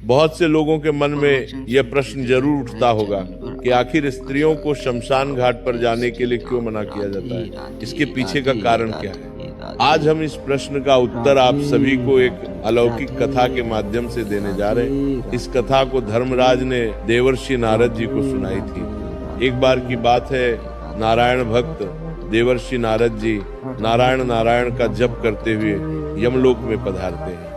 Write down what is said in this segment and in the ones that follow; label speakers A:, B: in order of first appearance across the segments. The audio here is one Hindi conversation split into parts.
A: बहुत से लोगों के मन में यह प्रश्न जरूर उठता होगा कि आखिर स्त्रियों को शमशान घाट पर जाने के लिए क्यों मना किया जाता है, इसके पीछे का कारण क्या है। आज हम इस प्रश्न का उत्तर आप सभी को एक अलौकिक कथा के माध्यम से देने जा रहे हैं। इस कथा को धर्मराज ने देवर्षि नारद जी को सुनाई थी। एक बार की बात है, नारायण भक्त देवर्षि नारद जी नारायण नारायण का जप करते हुए यमलोक में पधारते हैं।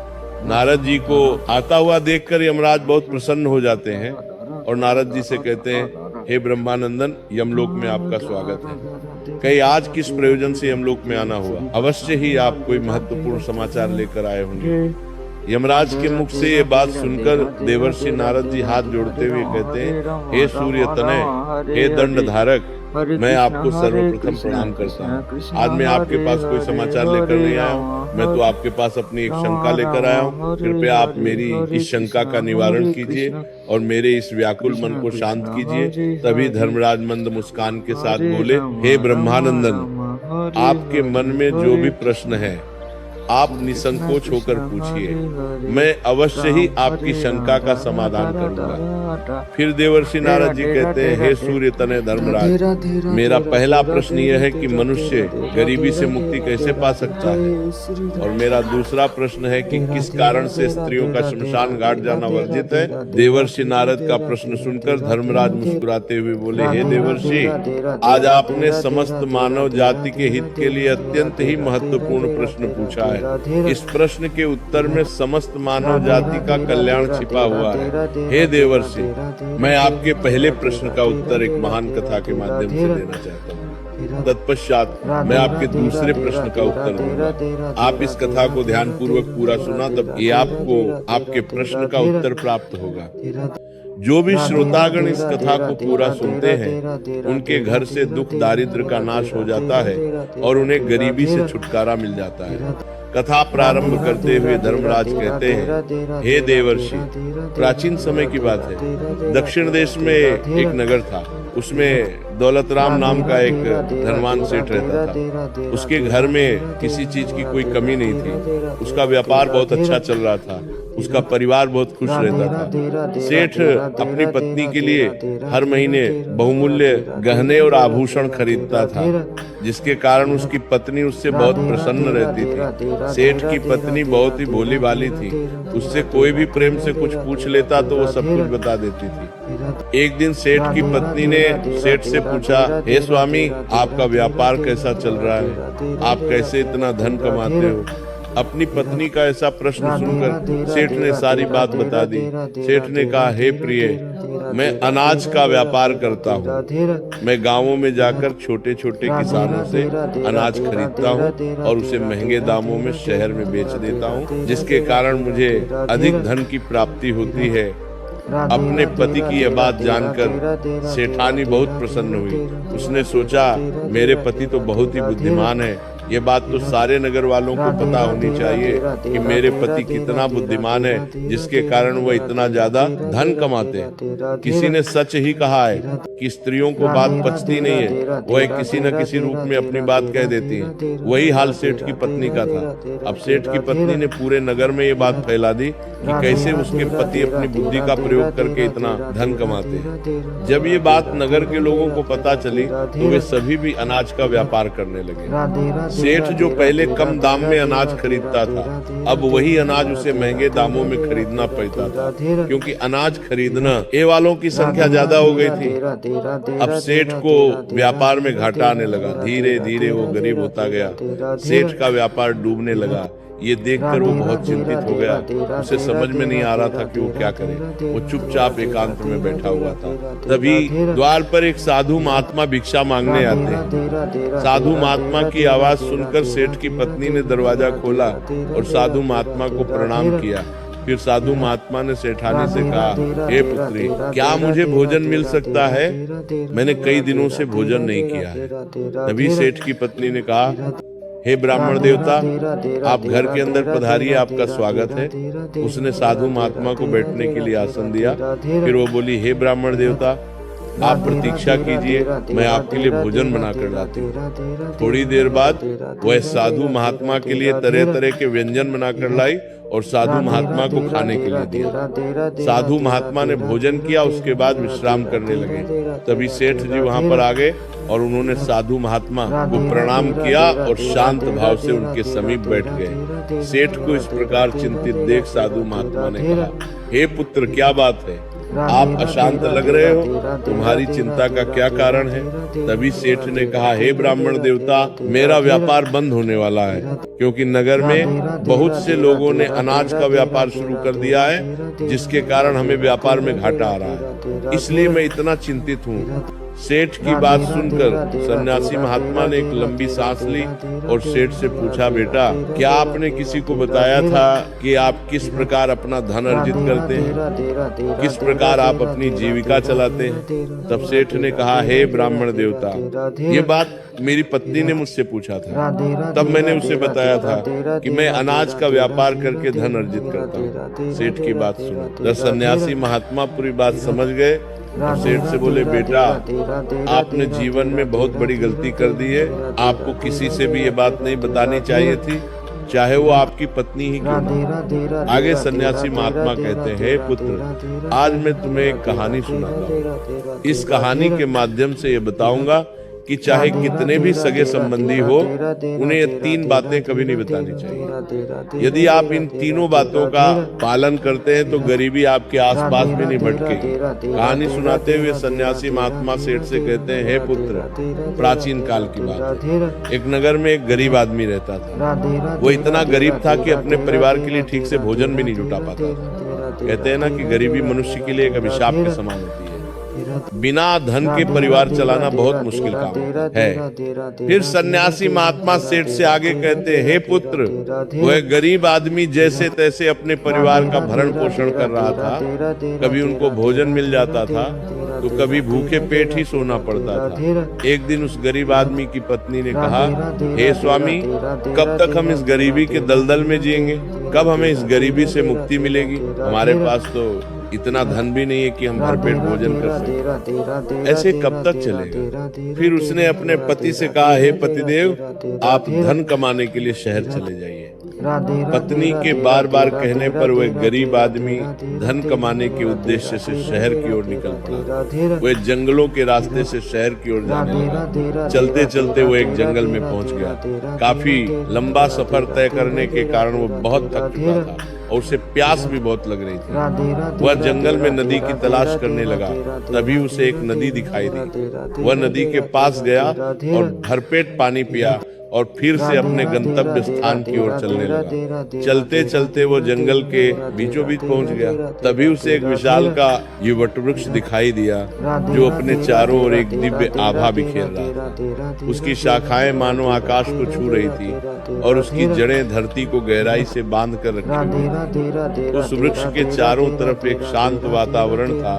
A: नारद जी को आता हुआ देखकर यमराज बहुत प्रसन्न हो जाते हैं और नारद जी से कहते हैं, हे ब्रह्मानंदन, यमलोक में आपका स्वागत है। कहीं आज किस प्रयोजन से यमलोक में आना हुआ? अवश्य ही आप कोई महत्वपूर्ण समाचार लेकर आए होंगे। यमराज के मुख से ये बात सुनकर देवर्षि नारद जी हाथ जोड़ते हुए कहते हैं, हे सूर्य तनय, हे दंड धारक, मैं आपको सर्वप्रथम प्रणाम करता हूँ। आज मैं आपके पास कोई समाचार लेकर नहीं आया हूँ, मैं तो आपके पास अपनी एक शंका लेकर आया हूँ। कृपया आप मेरी इस शंका का निवारण कीजिए और मेरे इस व्याकुल मन को शांत कीजिए। तभी धर्मराज मंद मुस्कान के साथ बोले, हे ब्रह्मानंदन, आपके मन में जो भी प्रश्न है आप निसंकोच होकर पूछिए, मैं अवश्य ही आपकी शंका का समाधान करूंगा। फिर देवर्षि नारद जी कहते हैं, हे सूर्य तनय धर्मराज, मेरा पहला प्रश्न यह है कि मनुष्य गरीबी से मुक्ति कैसे पा सकता है, और मेरा दूसरा प्रश्न है कि किस कारण से स्त्रियों का शमशान घाट जाना वर्जित है। देवर्षि नारद का प्रश्न सुनकर धर्मराज मुस्कुराते हुए बोले, हे देवर्षि, आज आपने समस्त मानव जाति के हित के लिए अत्यंत ही महत्वपूर्ण प्रश्न पूछा है। इस प्रश्न के उत्तर में समस्त मानव जाति का कल्याण छिपा हुआ है। हे देवर्षि, मैं आपके पहले प्रश्न का उत्तर एक महान कथा के माध्यम से देना चाहता हूँ। तत्पश्चात मैं आपके दूसरे प्रश्न का उत्तर दूंगा। आप इस कथा को ध्यान पूर्वक पूरा सुना, तब ये आपको आपके प्रश्न का उत्तर प्राप्त होगा। जो भी श्रोतागण इस कथा को पूरा सुनते हैं, उनके घर से दुख दारिद्र का नाश हो जाता है और उन्हें गरीबी से छुटकारा मिल जाता है। कथा प्रारंभ करते हुए धर्मराज कहते हैं, हे देवर्षि, प्राचीन समय की बात है। दक्षिण देश में एक नगर था, उसमें दौलतराम नाम का एक धनवान सेठ रहता था। उसके घर में किसी चीज की कोई कमी नहीं थी। उसका व्यापार बहुत अच्छा चल रहा था, उसका परिवार बहुत खुश रहता था। सेठ अपनी पत्नी के लिए हर महीने बहुमूल्य गहने और आभूषण खरीदता था, जिसके कारण उसकी पत्नी उससे बहुत प्रसन्न रहती थी। सेठ की पत्नी बहुत ही भोली भाली थी, उससे कोई भी प्रेम से कुछ पूछ लेता तो वो सब कुछ बता देती थी। एक दिन सेठ की पत्नी ने सेठ से पूछा, हे स्वामी, आपका व्यापार कैसा चल रहा है? आप कैसे इतना धन कमाते हो? अपनी पत्नी का ऐसा प्रश्न सुनकर सेठ ने सारी बात बता दी। सेठ ने कहा, हे प्रिय, मैं अनाज का व्यापार करता हूँ। मैं गांवों में जाकर छोटे छोटे किसानों से अनाज खरीदता हूँ और उसे महंगे दामों में शहर में बेच देता हूँ, जिसके कारण मुझे अधिक धन की प्राप्ति होती है। अपने पति की यह बात जानकर सेठानी बहुत प्रसन्न हुई। उसने सोचा, मेरे पति तो बहुत ही बुद्धिमान है, ये बात तो सारे नगर वालों को पता होनी चाहिए कि मेरे पति कितना बुद्धिमान है, जिसके कारण वह इतना ज्यादा धन कमाते हैं। किसी ने सच ही कहा है कि स्त्रियों को बात पचती नहीं है, वह किसी न किसी रूप में अपनी बात कह देती है। वही हाल सेठ की पत्नी का था। अब सेठ की पत्नी ने पूरे नगर में ये बात फैला दी कि कैसे उसके पति अपनी बुद्धि का प्रयोग करके इतना धन कमाते हैं। जब ये बात नगर के लोगों को पता चली तो वे सभी भी अनाज का व्यापार करने लगे। सेठ जो पहले कम दाम में अनाज खरीदता था, अब वही अनाज उसे महंगे दामों में खरीदना पड़ता था, क्योंकि अनाज खरीदना ये वालों की संख्या ज्यादा हो गई थी। अब सेठ को व्यापार में घाटा आने लगा। धीरे धीरे वो गरीब होता गया। सेठ का व्यापार डूबने लगा। ये देखकर वो बहुत चिंतित हो गया। उसे समझ में नहीं आ रहा था कि वो क्या करे। वो चुपचाप एकांत में बैठा हुआ था। तभी द्वार पर एक साधु महात्मा भिक्षा मांगने आते हैं। साधु महात्मा की आवाज सुनकर सेठ की पत्नी ने दरवाजा खोला और साधु महात्मा को प्रणाम किया। फिर साधु महात्मा ने सेठानी से कहा, हे पुत्री, क्या मुझे भोजन मिल सकता है? मैंने कई दिनों से भोजन नहीं किया है। तभी सेठ की पत्नी ने कहा, हे ब्राह्मण देवता, आप घर के अंदर पधारिए, आपका स्वागत है। उसने साधु महात्मा को बैठने के लिए आसन दिया। फिर वो बोली, हे ब्राह्मण देवता, आप प्रतीक्षा कीजिए, मैं आपके लिए भोजन बनाकर लाती हूँ। थोड़ी देर बाद वह साधु महात्मा के लिए तरह तरह के व्यंजन बनाकर लाई और साधु महात्मा को खाने के लिए दिया। साधु महात्मा ने भोजन किया, उसके बाद विश्राम करने लगे। तभी सेठ जी वहां पर आ गए और उन्होंने साधु महात्मा को प्रणाम किया और शांत भाव से उनके समीप बैठ गए। सेठ को इस प्रकार चिंतित देख साधु महात्मा ने कहा, हे पुत्र, क्या बात है? आप अशांत लग रहे हो, तुम्हारी चिंता का क्या कारण है? तभी सेठ ने कहा, हे ब्राह्मण देवता, मेरा व्यापार बंद होने वाला है, क्योंकि नगर में बहुत से लोगों ने अनाज का व्यापार शुरू कर दिया है, जिसके कारण हमें व्यापार में घाटा आ रहा है, इसलिए मैं इतना चिंतित हूँ। सेठ की बात सुनकर सन्यासी महात्मा ने एक लंबी सांस ली और सेठ से पूछा, बेटा, क्या आपने किसी को बताया था कि आप किस प्रकार अपना धन अर्जित करते हैं, किस प्रकार आप अपनी जीविका चलाते हैं? तब सेठ ने कहा, हे ब्राह्मण देवता, ये बात मेरी पत्नी ने मुझसे पूछा था। तब मैंने उसे बताया था कि मैं अनाज का व्यापार करके धन अर्जित करता हूँ। सेठ की बात सुना। जब सन्यासी महात्मा पूरी बात समझ गए, सेठ से बोले, बेटा, आपने जीवन में बहुत बड़ी गलती कर दी है। आपको किसी से भी ये बात नहीं बतानी चाहिए थी, चाहे वो आपकी पत्नी ही क्यों ना। आगे सन्यासी महात्मा कहते हैं, हे पुत्र, आज मैं तुम्हें एक कहानी सुनाता हूँ। इस कहानी के माध्यम से ये बताऊंगा कि चाहे कितने भी सगे संबंधी हो, उन्हें ये 3 बातें कभी नहीं बतानी चाहिए। यदि आप इन तीनों बातों का पालन करते हैं तो गरीबी आपके आसपास भी नहीं भटकेगी। कहानी सुनाते हुए सन्यासी महात्मा सेठ से कहते हैं, हे पुत्र, प्राचीन काल की बात है। एक नगर में एक गरीब आदमी रहता था। वो इतना गरीब था कि अपने परिवार के लिए ठीक से भोजन भी नहीं जुटा पाता था। कहते हैं ना कि गरीबी मनुष्य के लिए एक अभिशाप के समान होती है। बिना धन के परिवार चलाना बहुत मुश्किल काम है। फिर सन्यासी महात्मा सेठ से आगे कहते, हे पुत्र, वह गरीब आदमी जैसे तैसे अपने परिवार का भरण पोषण कर रहा था। कभी उनको भोजन मिल जाता था तो कभी भूखे पेट ही सोना पड़ता था। एक दिन उस गरीब आदमी की पत्नी ने कहा, हे स्वामी, कब तक हम इस गरीबी के दलदल में जिएंगे? कब हमें इस गरीबी से मुक्ति मिलेगी? हमारे पास तो इतना धन भी नहीं है कि हम भरपेट भोजन कर सकें। ऐसे कब तक चलेगा? फिर उसने अपने पति से कहा, हे पतिदेव, आप धन कमाने के लिए शहर चले जाइए। पत्नी के बार बार कहने पर वह गरीब आदमी धन कमाने के उद्देश्य से शहर की ओर निकल पड़ा। वह जंगलों के रास्ते से शहर की ओर जाने लगा। चलते चलते वो एक जंगल में पहुंच गया। काफी लंबा सफर तय करने के कारण वो बहुत थक चुका था और उसे प्यास भी बहुत लग रही थी। वह जंगल में नदी की तलाश करने लगा। तभी उसे एक नदी दिखाई दी। वह नदी के पास गया और भरपेट पानी पिया और फिर से अपने गंतव्य स्थान की ओर चलने लगा। चलते चलते वो जंगल के बीचों बीच पहुंच गया। तभी उसे एक विशाल का युवट वृक्ष दिखाई दिया, जो अपने चारों ओर एक दिव्य आभा बिखेर रहा था। उसकी शाखाएं मानो आकाश को छू रही थी और उसकी जड़ें धरती को गहराई से बांध कर रखी हुई। उस वृक्ष के चारों तरफ एक शांत वातावरण था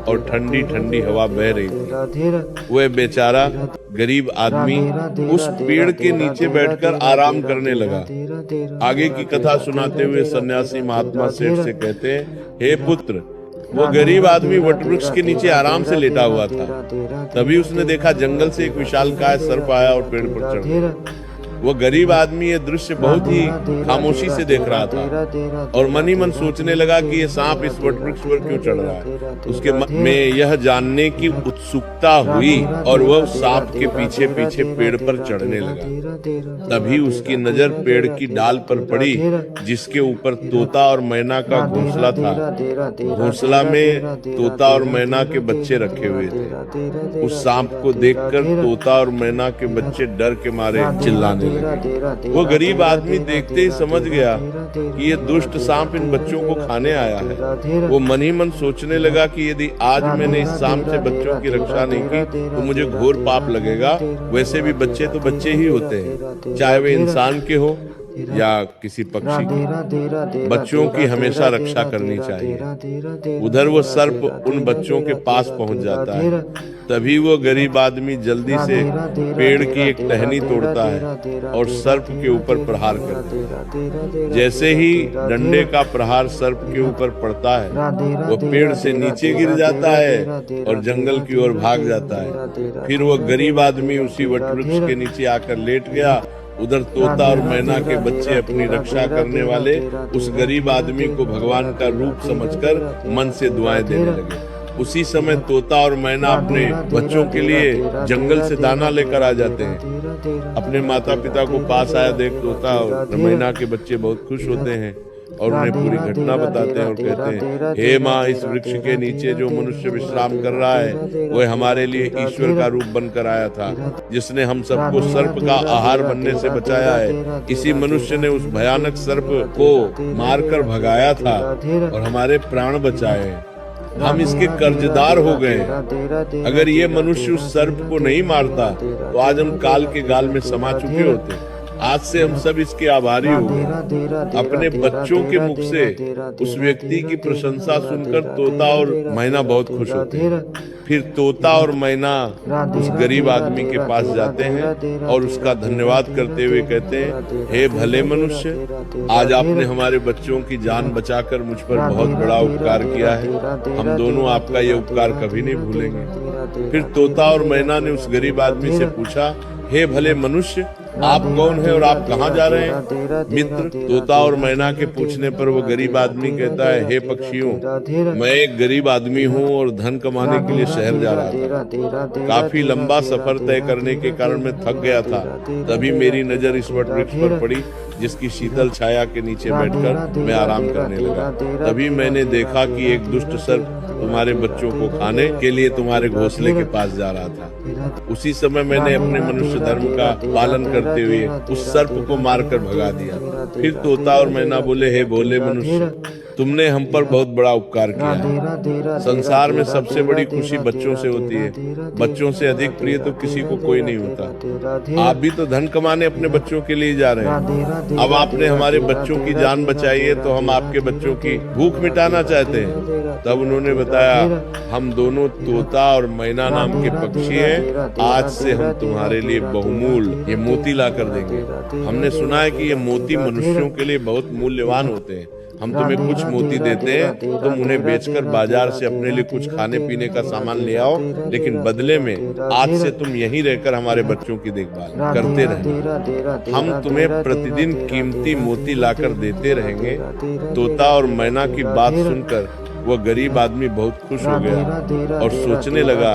A: और ठंडी ठंडी हवा बह रही थी। वह बेचारा गरीब आदमी उस पेड़ के नीचे बैठकर आराम करने लगा। आगे की कथा सुनाते हुए सन्यासी महात्मा सेठ से कहते हैं, हे पुत्र, वो गरीब आदमी वटवृक्ष के नीचे आराम से लेटा हुआ था। तभी उसने देखा जंगल से एक विशालकाय सर्प आया और पेड़ पर चढ़ गया। वो गरीब आदमी ये दृश्य बहुत ही खामोशी से देख रहा था और मन ही मन सोचने लगा कि ये सांप इस वटवृक्ष पर क्यों चढ़ रहा है। उसके मन में यह जानने की उत्सुकता हुई और वह सांप के पीछे पीछे पेड़ पर चढ़ने लगा। तभी उसकी नजर पेड़ की डाल पर पड़ी, जिसके ऊपर तोता और मैना का घोंसला था। घोंसला में तोता और मैना के बच्चे रखे हुए थे। उस सांप को देखकर तोता और मैना के बच्चे डर के मारे चिल्लाने लगे। वो गरीब आदमी देखते ही समझ गया कि ये दुष्ट सांप इन बच्चों को खाने आया है। वो मन ही मन सोचने लगा कि यदि आज मैंने इस सांप से बच्चों की रक्षा नहीं की तो मुझे घोर पाप लगेगा। वैसे भी बच्चे तो बच्चे ही होते हैं, चाहे वे इंसान के हो या किसी पक्षी की, बच्चों की हमेशा रक्षा करनी चाहिए। उधर वो सर्प उन बच्चों के पास पहुंच जाता है, तभी वो गरीब आदमी जल्दी से पेड़ की एक टहनी तोड़ता है और सर्प के ऊपर प्रहार करता है। जैसे ही डंडे का प्रहार सर्प के ऊपर पड़ता है, वो पेड़ से नीचे गिर जाता है और जंगल की ओर भाग जाता है। फिर वो गरीब आदमी उसी वटवृक्ष के नीचे आकर लेट गया। उधर तोता और मैना के बच्चे अपनी रक्षा करने वाले उस गरीब आदमी को भगवान का रूप समझकर मन से दुआएं देने लगे। उसी समय तोता और मैना अपने बच्चों के लिए जंगल से दाना लेकर आ जाते हैं। अपने माता पिता को पास आया देख तोता और मैना के बच्चे बहुत खुश होते हैं और उन्हें पूरी घटना बताते हैं और कहते हैं, हे माँ, इस वृक्ष के नीचे जो मनुष्य विश्राम कर रहा है वह हमारे लिए ईश्वर का रूप बनकर आया था, जिसने हम सबको सर्प का आहार बनने से बचाया है। इसी मनुष्य ने उस भयानक सर्प को मारकर भगाया था और हमारे प्राण बचाए। हम इसके कर्जदार हो गए। अगर ये मनुष्य उस सर्प को नहीं मारता तो आज हम काल के गाल में समा चुके होते। आज से हम सब इसके आभारी हो गए। अपने बच्चों के मुख से उस व्यक्ति की प्रशंसा सुनकर तोता और मैना बहुत खुश होते हैं। फिर तोता और मैना उस गरीब आदमी के पास जाते हैं और उसका धन्यवाद करते हुए कहते हैं, हे भले मनुष्य, आज आपने हमारे बच्चों की जान बचाकर मुझ पर बहुत बड़ा उपकार किया है। हम दोनों आपका ये उपकार कभी नहीं भूलेंगे। फिर तोता और मैना ने उस गरीब आदमी से पूछा, हे भले मनुष्य, आप कौन हैं और आप कहाँ जा रहे हैं? मित्र, तोता और मैना के पूछने पर वो गरीब आदमी कहता है, हे पक्षियों, मैं एक गरीब आदमी हूँ और धन कमाने के लिए शहर जा रहा था। काफी लंबा सफर तय करने के कारण मैं थक गया था। तभी मेरी नजर इस वट वृक्ष पर पड़ी, जिसकी शीतल छाया के नीचे बैठकर मैं आराम करने लगा। तभी मैंने देखा कि एक दुष्ट सर्प तुम्हारे बच्चों को खाने के लिए तुम्हारे घोंसले के पास जा रहा था। उसी समय मैंने अपने मनुष्य धर्म का पालन करते हुए उस सर्प को मारकर भगा दिया। फिर तोता और मैना बोले, हे भोले मनुष्य, तुमने हम पर बहुत बड़ा उपकार किया है। संसार में सबसे बड़ी खुशी बच्चों से होती है। बच्चों से अधिक प्रिय तो किसी को कोई नहीं होता। आप भी तो धन कमाने अपने बच्चों के लिए जा रहे हैं। अब आपने हमारे बच्चों की जान बचाई है तो हम आपके बच्चों की भूख मिटाना चाहते हैं। तब उन्होंने बताया, हम दोनों तोता और मैना नाम के पक्षी हैं। आज से हम तुम्हारे लिए बहुमूल्य ये मोती ला कर देंगे। हमने सुना है कि ये मोती मनुष्यों के लिए बहुत मूल्यवान होते हैं। हम तुम्हें कुछ मोती देते हैं, तुम उन्हें बेचकर बाजार से अपने लिए कुछ खाने पीने का सामान ले आओ, लेकिन बदले में आज से तुम यहीं रहकर हमारे बच्चों की देखभाल करते रहना। हम तुम्हें प्रतिदिन कीमती मोती लाकर देते रहेंगे। तोता और मैना की बात सुनकर वह गरीब आदमी बहुत खुश हो गया और सोचने लगा,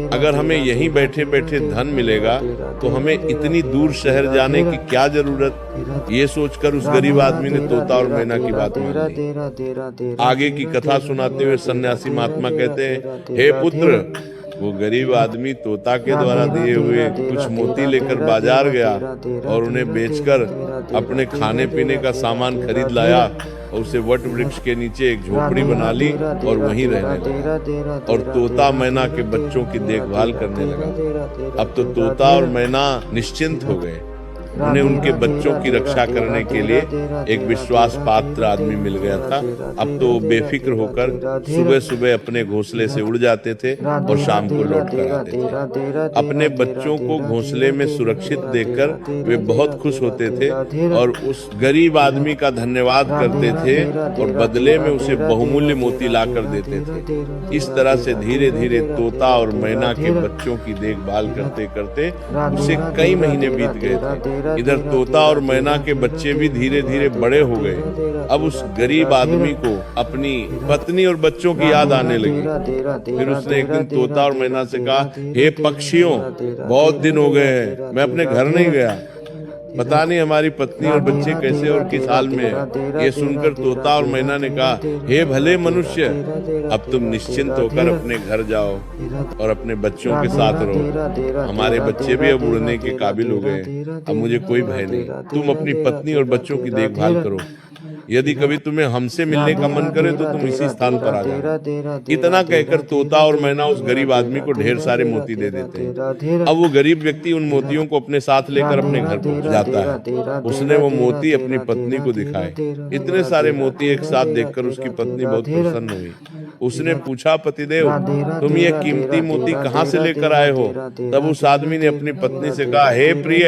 A: अगर हमें यहीं बैठे बैठे धन मिलेगा तो हमें इतनी दूर शहर जाने की क्या जरूरत। ये सोचकर उस गरीब आदमी ने तोता और मैना की बात मान ली। आगे की कथा सुनाते हुए सन्यासी महात्मा कहते हैं, हे पुत्र, वो गरीब आदमी तोता के द्वारा दिए हुए कुछ मोती लेकर बाजार गया और उन्हें बेचकर अपने खाने पीने का सामान खरीद लाया और उसे वट वृक्ष के नीचे एक झोपड़ी बना ली और वहीं रहने लगा और तोता मैना के बच्चों की देखभाल करने लगा। अब तो तोता और मैना निश्चिंत हो गए। उन्हें उनके बच्चों की रक्षा करने के लिए एक विश्वास पात्र आदमी मिल गया था। अब तो वो बेफिक्र होकर सुबह सुबह अपने घोंसले से उड़ जाते थे और शाम को लौट कर आते थे। अपने बच्चों को घोंसले में सुरक्षित देखकर वे बहुत खुश होते थे और उस गरीब आदमी का धन्यवाद करते थे और बदले में उसे बहुमूल्य मोती ला कर देते थे। इस तरह से धीरे धीरे तोता और मैना के बच्चों की देखभाल करते करते उसे कई महीने बीत गए थे। इधर तोता और मैना के बच्चे भी धीरे धीरे बड़े हो गए। अब उस गरीब आदमी को अपनी पत्नी और बच्चों की याद आने लगी। फिर उसने एक दिन तोता और मैना से कहा, हे पक्षियों, बहुत दिन हो गए हैं, मैं अपने घर नहीं गया। पता नहीं हमारी पत्नी और बच्चे कैसे और किस हाल में है। ये सुनकर तोता और मैना ने कहा, हे भले मनुष्य, अब तुम निश्चिंत होकर अपने घर जाओ और अपने बच्चों के साथ रहो। हमारे बच्चे भी अब उड़ने के काबिल हो गए, अब मुझे कोई भय नहीं। तुम अपनी पत्नी और बच्चों की देखभाल करो। यदि कभी तुम्हें हमसे मिलने का मन करे तो तुम इसी स्थान पर आ जाना। इतना कहकर तोता और मैना उस गरीब आदमी को ढेर सारे मोती दे देते हैं। अब वो गरीब व्यक्ति उन मोतियों को अपने साथ लेकर अपने घर पहुंच जाता है। उसने वो मोती अपनी पत्नी को दिखाए। इतने सारे मोती एक साथ देखकर उसकी पत्नी बहुत प्रसन्न हुई। उसने पूछा, पतिदेव, तुम ये कीमती मोती कहाँ से लेकर आए हो? तब उस आदमी ने अपनी पत्नी से कहा, हे प्रिय,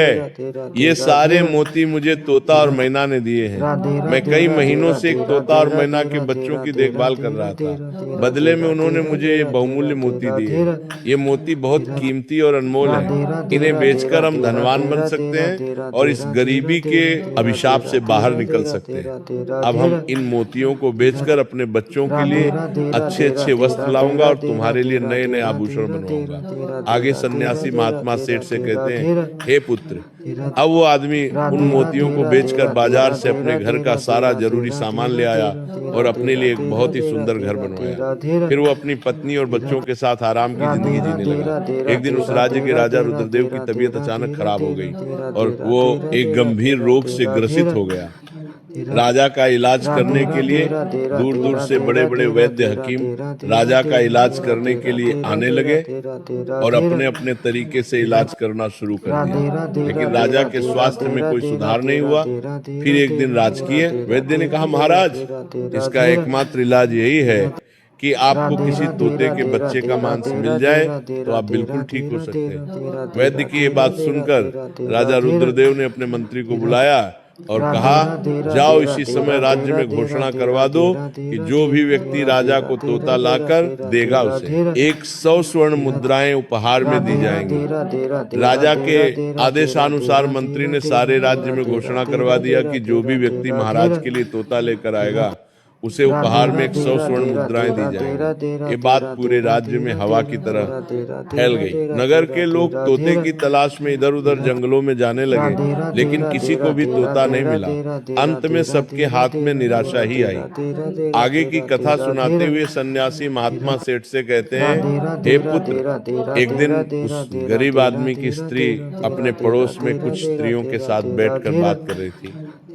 A: ये सारे मोती मुझे तोता और मैना ने दिए हैं। मैं कई महीनों से एक तोता और मैना के बच्चों की देखभाल कर रहा था। बदले में उन्होंने मुझे ये बहुमूल्य मोती दिए। ये मोती बहुत कीमती और अनमोल हैं। इन्हें बेचकर हम धनवान बन सकते हैं और इस गरीबी के अभिशाप से बाहर निकल सकते हैं। अब हम इन मोतियों को बेचकर अपने बच्चों के लिए अच्छे अच्छे वस्त्र लाऊंगा और तुम्हारे लिए नए नए आभूषण बनवाऊंगा। आगे सन्यासी महात्मा सेठ से कहते हैं, हे पुत्र, अब वो आदमी उन मोतियों को बेचकर बाजार से अपने घर का सारा जरूरी सामान ले आया और अपने लिए एक बहुत ही सुंदर घर बनवाया। फिर वो अपनी पत्नी और बच्चों के साथ आराम की जिंदगी जीने लगा। एक दिन उस राज्य के राजा रुद्रदेव की तबीयत अचानक खराब हो गई और वो एक गंभीर रोग से ग्रसित हो गया। राजा का इलाज करने के लिए दूर दूर से बड़े बड़े वैद्य हकीम राजा का इलाज करने के लिए आने लगे और अपने अपने तरीके से इलाज करना शुरू कर दिया, लेकिन राजा के स्वास्थ्य में कोई सुधार नहीं हुआ। फिर एक दिन राजकीय वैद्य ने कहा, महाराज, इसका एकमात्र इलाज यही है कि आपको किसी तोते के बच्चे का मांस मिल जाए तो आप बिल्कुल ठीक हो सकते हैं। वैद्य की ये बात सुनकर राजा रुद्रदेव ने अपने मंत्री को बुलाया और कहा, जाओ इसी समय राज्य में घोषणा करवा दो कि जो भी व्यक्ति राजा को तोता लाकर देगा उसे 100 स्वर्ण मुद्राएं उपहार में दी जाएंगी। राजा के आदेशानुसार मंत्री ने सारे राज्य में घोषणा करवा दिया कि जो भी व्यक्ति महाराज के लिए तोता लेकर आएगा उसे उपहार में 100 स्वर्ण मुद्राएं दी जाएंगी। ये बात पूरे राज्य में हवा की तरह फैल गई। नगर के लोग तोते की तलाश में इधर उधर जंगलों में जाने लगे, लेकिन किसी को भी तोता नहीं मिला। अंत में सबके हाथ में निराशा ही आई। आगे की कथा सुनाते हुए सन्यासी महात्मा सेठ से कहते हैं, हे पुत्र, एक दिन उस गरीब आदमी की स्त्री अपने पड़ोस में कुछ स्त्रियों के साथ बैठकर बात कर रही थी।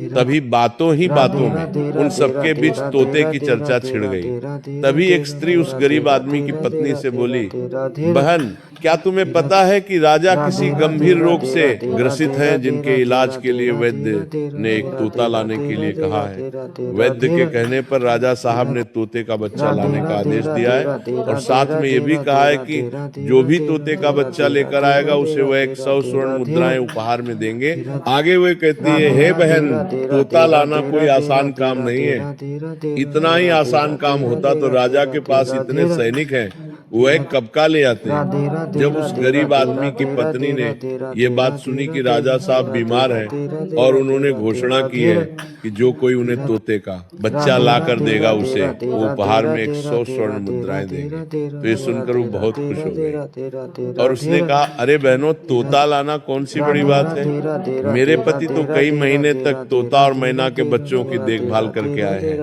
A: तभी बातों ही बातों में उन सबके बीच तोते की चर्चा छिड़ गई। तभी एक स्त्री उस गरीब आदमी की पत्नी से बोली, बहन, क्या तुम्हें पता है कि राजा किसी गंभीर रोग से ग्रसित हैं, जिनके इलाज के लिए वैद्य ने एक तोता लाने के लिए कहा है। वैद्य के कहने पर राजा साहब ने तोते का बच्चा लाने का आदेश दिया है और साथ में ये भी कहा है कि जो भी तोते का बच्चा लेकर आएगा उसे वह 100 स्वर्ण मुद्राएं उपहार में देंगे। आगे वह कहती है, हे बहन, तोता लाना कोई आसान काम नहीं है। इतना ही आसान काम होता तो राजा के पास इतने सैनिक हैं, वह कब का ले आते हैं। जब उस गरीब आदमी की पत्नी ने ये बात सुनी कि राजा साहब बीमार हैं और उन्होंने घोषणा की है कि जो कोई उन्हें तोते का बच्चा ला कर देगा उसे वो उपहार में 100 स्वर्ण मुद्राएं देंगे, तो ये सुनकर वो बहुत खुश हो गई और उसने कहा, अरे बहनों, तोता लाना कौन सी बड़ी बात है। मेरे पति तो कई महीने तक तोता और मैना के बच्चों की देखभाल करके आए हैं,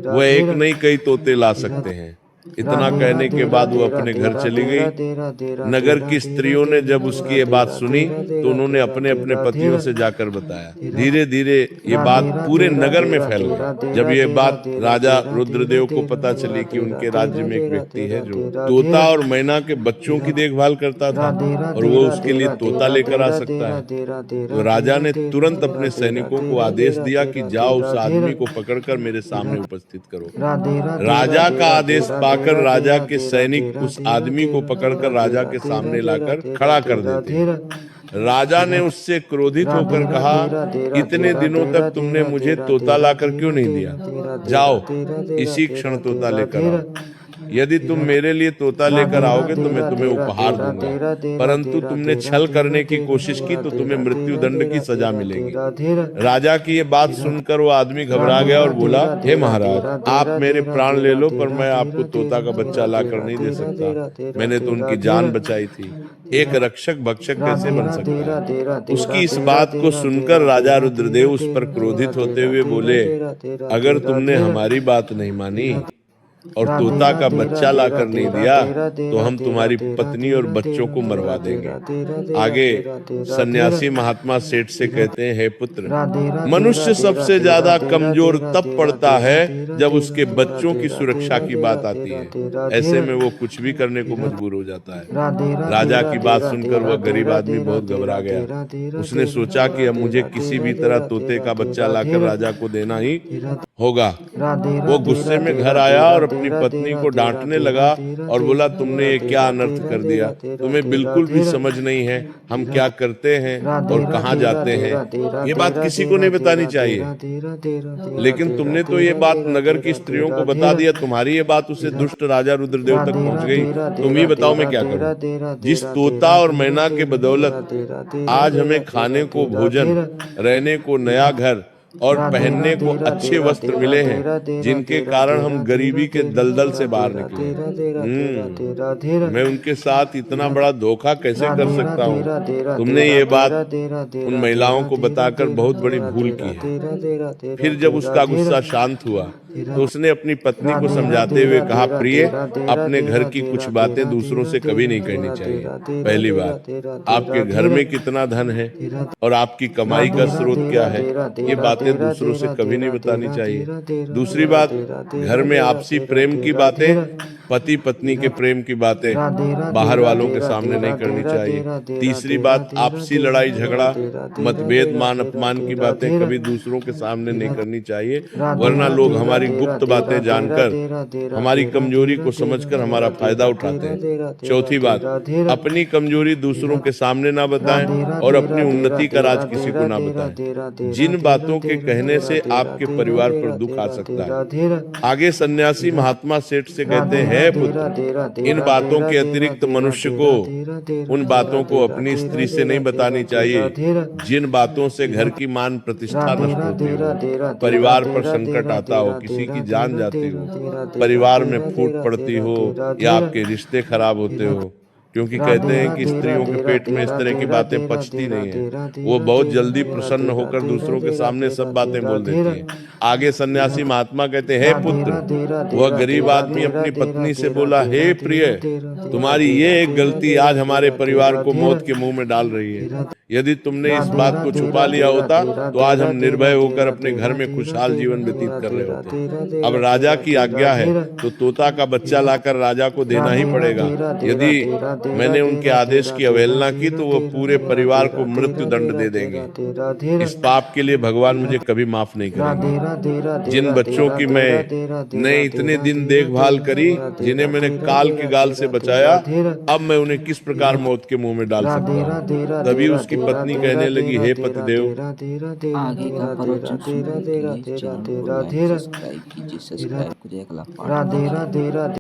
A: वह एक नहीं कई तोते ला सकते हैं। इतना कहने के बाद वो अपने घर चली गई। नगर की स्त्रियों ने जब उसकी ये बात सुनी तो उन्होंने अपने अपने पतियों से जाकर बताया। धीरे धीरे ये बात पूरे नगर में फैल गई। जब ये बात राजा रुद्रदेव को पता चली कि उनके राज्य में एक व्यक्ति है जो तोता और मैना के बच्चों की देखभाल करता था और वो उसके लिए तोता लेकर आ सकता है, तो राजा ने तुरंत अपने सैनिकों को आदेश दिया कि जाओ उस आदमी को पकड़कर मेरे सामने उपस्थित करो। राजा का आदेश पाकर राजा के सैनिक उस आदमी को पकड़कर राजा के सामने लाकर खड़ा कर देते। राजा ने उससे क्रोधित होकर कहा, इतने दिनों तक तुमने मुझे तोता लाकर क्यों नहीं दिया? जाओ इसी क्षण तोता लेकर आओ। यदि तुम मेरे लिए तोता लेकर आओगे तो मैं तुम्हें उपहार दूंगा, परंतु तुमने छल करने की कोशिश की तो तुम्हें मृत्यु दंड की सजा मिलेगी। राजा की ये बात सुनकर वो आदमी घबरा गया और बोला, हे महाराज, आप मेरे प्राण ले लो पर मैं आपको तोता का बच्चा लाकर नहीं दे सकता। मैंने तो उनकी जान बचाई थी। एक रक्षक भक्षक कैसे बन सकता है? उसकी इस बात को सुनकर राजा रुद्रदेव उस पर क्रोधित होते हुए बोले, अगर तुमने हमारी बात नहीं मानी और तोता का बच्चा लाकर नहीं दिया तो हम तुम्हारी पत्नी और बच्चों को मरवा देंगे। आगे सन्यासी महात्मा सेठ से कहते हैं, हे पुत्र, मनुष्य सबसे ज्यादा कमजोर तब पड़ता है जब उसके बच्चों की सुरक्षा की बात आती है। ऐसे में वो कुछ भी करने को मजबूर हो जाता है। राजा की बात सुनकर वह गरीब आदमी बहुत घबरा गया। उसने सोचा कि अब मुझे किसी भी तरह तोते का बच्चा लाकर राजा को देना ही होगा। वो गुस्से में घर आया और अपनी पत्नी को डांटने लगा और बोला, तुमने ये क्या अनर्थ कर दिया? तुम्हें बिल्कुल भी समझ नहीं है हम क्या करते हैं और कहाँ जाते हैं। ये बात किसी को नहीं बतानी चाहिए, लेकिन तुमने तो ये बात नगर की स्त्रियों को बता दिया। तुम्हारी ये बात उसे दुष्ट राजा रुद्रदेव तक पहुंच गई। तुम ही बताओ मैं क्या करूं? जिस तोता और मैना के बदौलत आज हमें खाने को भोजन, रहने को नया घर और पहनने को अच्छे वस्त्र मिले हैं, जिनके कारण हम गरीबी के दलदल से बाहर निकले, मैं उनके साथ इतना बड़ा धोखा कैसे कर सकता हूँ? तुमने ये बात उन महिलाओं को बताकर बहुत बड़ी भूल की है। फिर जब उसका गुस्सा शांत हुआ तो उसने अपनी पत्नी को समझाते हुए कहा, प्रिय, अपने घर की कुछ बातें दूसरों से कभी नहीं कहनी चाहिए। पहली बात, आपके घर में कितना धन है और आपकी कमाई का स्रोत क्या है, ये बातें दूसरों से कभी नहीं बतानी चाहिए। दूसरी बात, घर में आपसी प्रेम की बातें, पति पत्नी के प्रेम की बातें बाहर वालों के सामने नहीं करनी चाहिए। तीसरी बात, आपसी लड़ाई झगड़ा, मतभेद, मान अपमान की बातें कभी दूसरों के सामने नहीं करनी चाहिए, वरना लोग हमारी गुप्त बातें जानकर, हमारी कमजोरी को समझकर हमारा फायदा उठाते हैं। चौथी बात, अपनी कमजोरी दूसरों के सामने ना बताएं और अपनी उन्नति का राज किसी को ना बताएं। जिन बातों के कहने से आपके परिवार पर दुख आ सकता है। आगे सन्यासी महात्मा सेठ से कहते हैं, पुत्र, इन बातों के अतिरिक्त मनुष्य को उन बातों को अपनी स्त्री से नहीं बतानी चाहिए जिन बातों से घर की मान प्रतिष्ठा नष्ट होती हो, परिवार पर संकट आता हो, किसी की जान जाती हो, परिवार में फूट पड़ती हो या आपके रिश्ते खराब होते हो। क्योंकि कहते हैं कि स्त्रियों के पेट में इस तरह की बातें पचती नहीं है, वो बहुत जल्दी प्रसन्न होकर दूसरों के सामने सब बातें बोल देती हैं। आगे सन्यासी महात्मा कहते हैं, हे पुत्र, वह गरीब आदमी अपनी पत्नी से बोला, हे प्रिय, तुम्हारी ये एक गलती आज हमारे परिवार को मौत के मुंह में डाल रही है। यदि तुमने इस बात को छुपा लिया होता तो आज हम निर्भय होकर अपने घर में खुशहाल जीवन व्यतीत कर रहे होते। अब राजा की आज्ञा है तो तोता का बच्चा लाकर राजा को देना ही पड़ेगा। यदि मैंने उनके आदेश की अवहेलना की तो वो पूरे परिवार को मृत्यु दंड दे देंगे। इस पाप के लिए भगवान मुझे कभी माफ नहीं करेंगे। जिन बच्चों की मैंने इतने दिन देखभाल करी, जिन्हें मैंने काल के गाल से बचाया, अब मैं उन्हें किस प्रकार मौत के मुंह में डाल सकता हूँ? तभी उसकी पत्नी कहने लगी, हे पतिदेव,
B: आगे का प्रवचन सुनने के लिए चैनल को लाइक सब्सक्राइब कीजिए। सब्सक्राइब को एक लाख